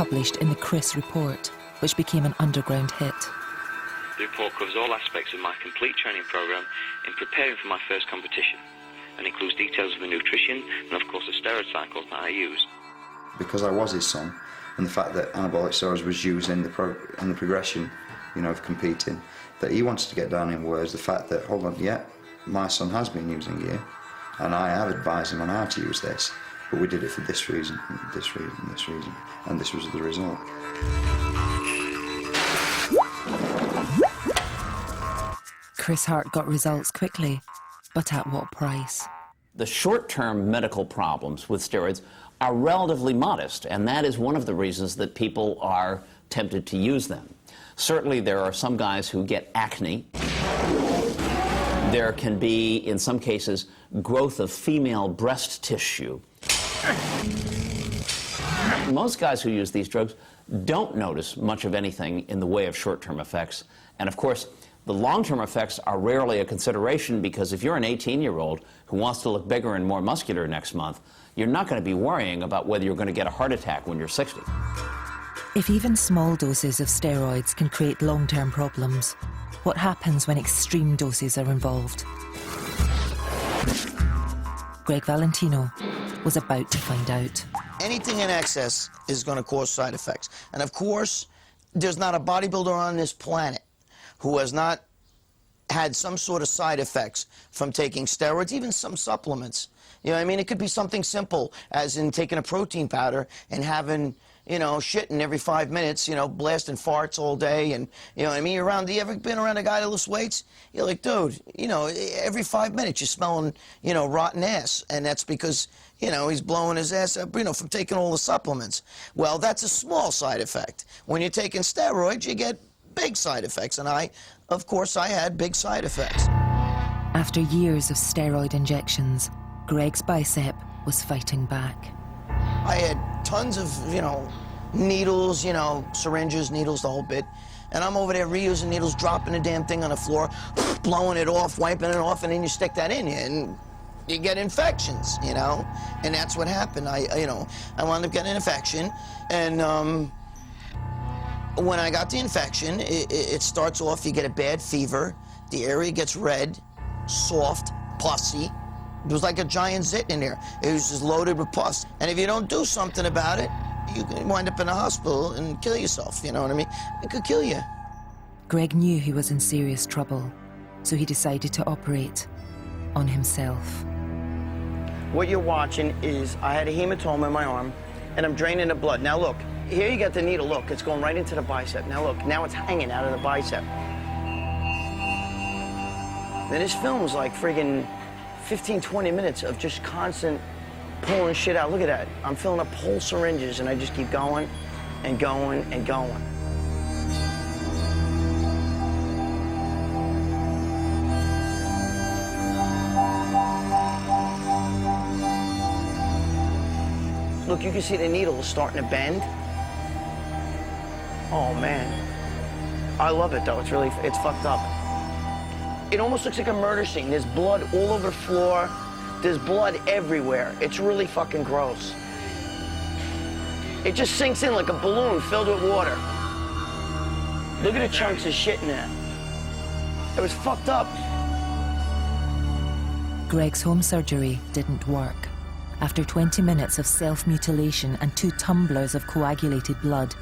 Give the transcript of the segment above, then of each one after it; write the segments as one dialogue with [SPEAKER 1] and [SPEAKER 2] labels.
[SPEAKER 1] published in the Chris Report, which became an underground hit.
[SPEAKER 2] The report covers all aspects of my complete training program in preparing for my first competition and includes details of the nutrition and, of course, the steroid cycles that I use.
[SPEAKER 3] Because I was his son, and the fact that anabolic steroids was used in the progression, you know, of competing, that he wanted to get down in words, the fact that, hold on, yeah, my son has been using gear, and I have advised him on how to use this, but we did it for this reason, this reason, this reason, and this was the result.
[SPEAKER 1] Chris Hart got results quickly, but at what price?
[SPEAKER 4] The short-term medical problems with steroids are relatively modest, and that is one of the reasons that people are tempted to use them. Certainly there are some guys who get acne. There can be, in some cases, growth of female breast tissue. Most guys who use these drugs don't notice much of anything in the way of short-term effects. And of course, the long-term effects are rarely a consideration, because if you're an 18-year-old who wants to look bigger and more muscular next month, you're not going to be worrying about whether you're going to get a heart attack when you're 60.
[SPEAKER 1] If even small doses of steroids can create long-term problems, what happens when extreme doses are involved? Greg Valentino was about to find out.
[SPEAKER 5] Anything in excess is going to cause side effects. And of course, there's not a bodybuilder on this planet who has not had some sort of side effects from taking steroids, even some supplements. You know what I mean? It could be something simple, as in taking a protein powder and having, you know, shitting every 5 minutes, you know, blasting farts all day, and, you know what I mean? You ever been around a guy that lifts weights? You're like, dude, you know, every 5 minutes you're smelling, you know, rotten ass, and that's because, you know, he's blowing his ass up, you know, from taking all the supplements. Well, that's a small side effect. When you're taking steroids, you get big side effects, and of course, I had big side effects.
[SPEAKER 1] After years of steroid injections, Greg's bicep was fighting back.
[SPEAKER 5] I had tons of, you know, needles, you know, syringes, needles, the whole bit. And I'm over there reusing needles, dropping the damn thing on the floor, blowing it off, wiping it off, and then you stick that in you, and you get infections, you know? And that's what happened. I wound up getting an infection, and when I got the infection, it starts off, you get a bad fever, the area gets red, soft, pussy. It was like a giant zit in there. It was just loaded with pus. And if you don't do something about it, you can wind up in a hospital and kill yourself, you know what I mean? It could kill you.
[SPEAKER 1] Greg knew he was in serious trouble, so he decided to operate on himself.
[SPEAKER 5] What you're watching is, I had a hematoma in my arm, and I'm draining the blood. Now look, here you got the needle, look, it's going right into the bicep. Now look, now it's hanging out of the bicep. Now this film was like friggin' 15, 20 minutes of just constant pulling shit out. Look at that. I'm filling up whole syringes, and I just keep going and going and going. Look, you can see the needle is starting to bend. Oh, man. I love it, though. It's fucked up. It almost looks like a murder scene. There's blood all over the floor. There's blood everywhere. It's really fucking gross. It just sinks in like a balloon filled with water. Look at the chunks of shit in there. It was fucked up.
[SPEAKER 1] Greg's home surgery didn't work. After 20 minutes of self-mutilation and 2 tumblers of coagulated blood,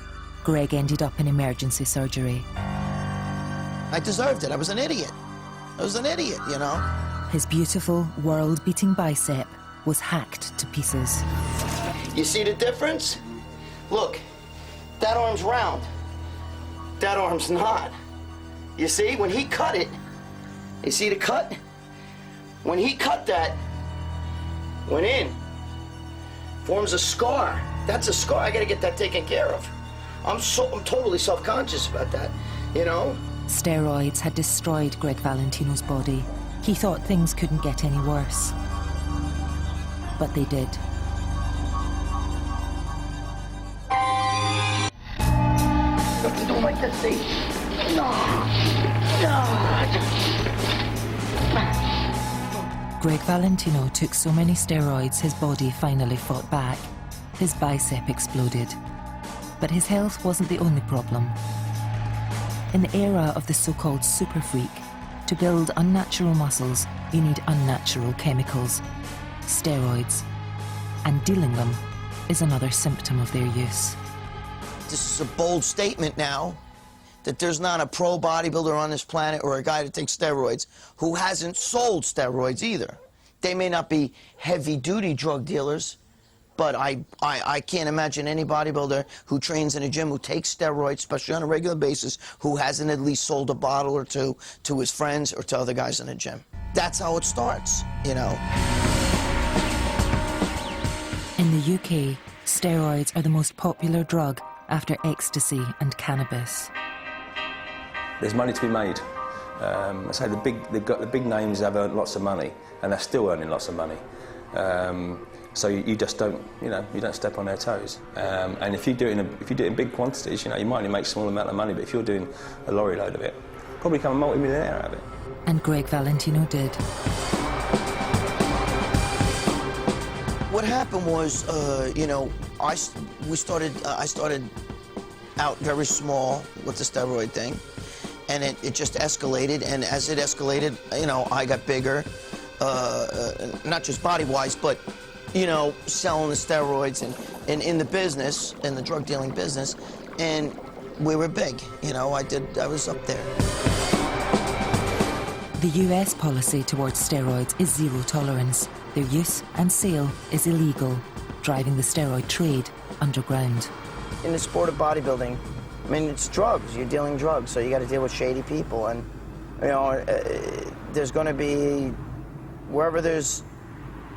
[SPEAKER 1] Greg ended up in emergency surgery.
[SPEAKER 5] I deserved it. I was an idiot. I was an idiot, you know?
[SPEAKER 1] His beautiful, world-beating bicep was hacked to pieces.
[SPEAKER 5] You see the difference? Look, that arm's round. That arm's not. You see, when he cut it, you see the cut? When he cut that, went in, forms a scar. That's a scar. I gotta get that taken care of. I'm totally self-conscious about that, you know?
[SPEAKER 1] Steroids had destroyed Greg Valentino's body. He thought things couldn't get any worse. But they did.
[SPEAKER 5] Don't like this, see? No.
[SPEAKER 1] Greg Valentino took so many steroids his body finally fought back. His bicep exploded. But his health wasn't the only problem. In the era of the so-called super freak, to build unnatural muscles, you need unnatural chemicals, steroids, and dealing them is another symptom of their use.
[SPEAKER 5] This is a bold statement now, that there's not a pro bodybuilder on this planet or a guy that takes steroids who hasn't sold steroids either. They may not be heavy-duty drug dealers, but I can't imagine any bodybuilder who trains in a gym who takes steroids, especially on a regular basis, who hasn't at least sold a bottle or two to his friends or to other guys in the gym. That's how it starts, you know.
[SPEAKER 1] In the UK, steroids are the most popular drug after ecstasy and cannabis.
[SPEAKER 6] There's money to be made. I say the big names have earned lots of money, and they're still earning lots of money. So you just don't, you don't step on their toes. And if you do it in big quantities, you might only make a small amount of money, but if you're doing a lorry load of it, probably become a multi-millionaire out of it.
[SPEAKER 1] And Greg Valentino did.
[SPEAKER 5] What happened was, I started out very small with the steroid thing, and it just escalated, and as it escalated, I got bigger, not just body-wise, but, selling the steroids and in the business, in the drug dealing business, and we were big, I was up there.
[SPEAKER 1] The US policy towards steroids is zero tolerance. Their use and sale is illegal, driving the steroid trade underground.
[SPEAKER 5] In the sport of bodybuilding, I mean, it's drugs. You're dealing drugs, so you got to deal with shady people. And, there's going to be, wherever there's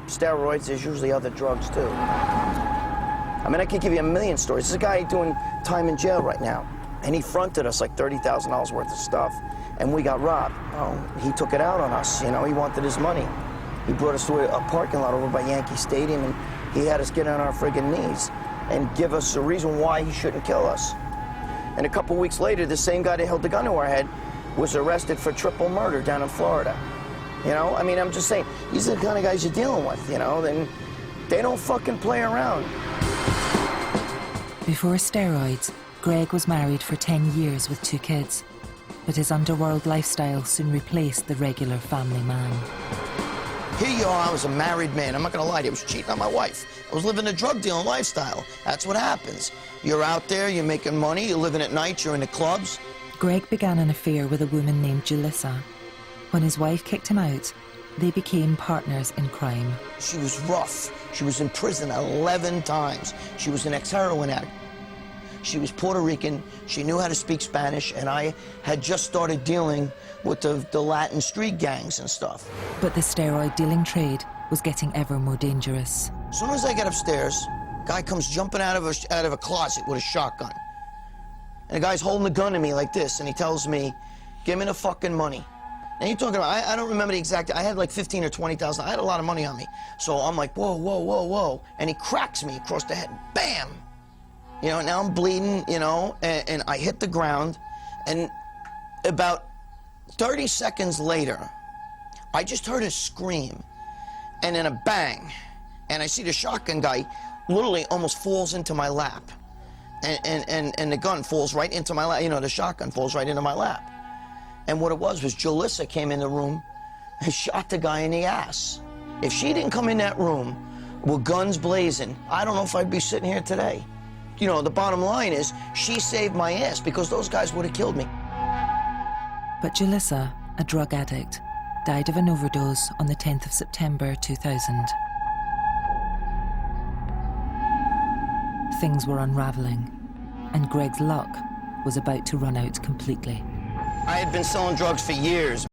[SPEAKER 5] steroids, there's usually other drugs, too. I mean, I could give you a million stories. There's a guy doing time in jail right now, and he fronted us like $30,000 worth of stuff, and we got robbed. Oh, he took it out on us, he wanted his money. He brought us to a parking lot over by Yankee Stadium, and he had us get on our friggin' knees and give us a reason why he shouldn't kill us. And a couple weeks later, the same guy that held the gun to our head was arrested for triple murder down in Florida. I mean, I'm just saying, these are the kind of guys you're dealing with, then they don't fucking play around.
[SPEAKER 1] Before steroids, Greg was married for 10 years with 2 kids, but his underworld lifestyle soon replaced the regular family man.
[SPEAKER 5] Here you are, I was a married man. I'm not gonna lie to you, I was cheating on my wife. I was living a drug dealing lifestyle. That's what happens. You're out there, you're making money, you're living at night, you're in the clubs.
[SPEAKER 1] Greg began an affair with a woman named Julissa. When his wife kicked him out, they became partners in crime.
[SPEAKER 5] She was rough. She was in prison 11 times. She was an ex-heroin addict. She was Puerto Rican, she knew how to speak Spanish, and I had just started dealing with the Latin street gangs and stuff.
[SPEAKER 1] But the steroid dealing trade was getting ever more dangerous.
[SPEAKER 5] As soon as I get upstairs, guy comes jumping out of a closet with a shotgun. And the guy's holding the gun to me like this, and he tells me, give me the fucking money. And you're talking about, I don't remember the exact, I had like 15 or 20,000, I had a lot of money on me. So I'm like, whoa, whoa, whoa, whoa. And he cracks me across the head, bam! Now I'm bleeding, and I hit the ground, and about 30 seconds later, I just heard a scream, and then a bang, and I see the shotgun guy literally almost falls into my lap, and the gun falls right into my lap, the shotgun falls right into my lap. And what it was Julissa came in the room and shot the guy in the ass. If she didn't come in that room with guns blazing, I don't know if I'd be sitting here today. The bottom line is, she saved my ass because those guys would have killed me.
[SPEAKER 1] But Julissa, a drug addict, died of an overdose on the 10th of September 2000. Things were unraveling, and Greg's luck was about to run out completely.
[SPEAKER 5] I had been selling drugs for years.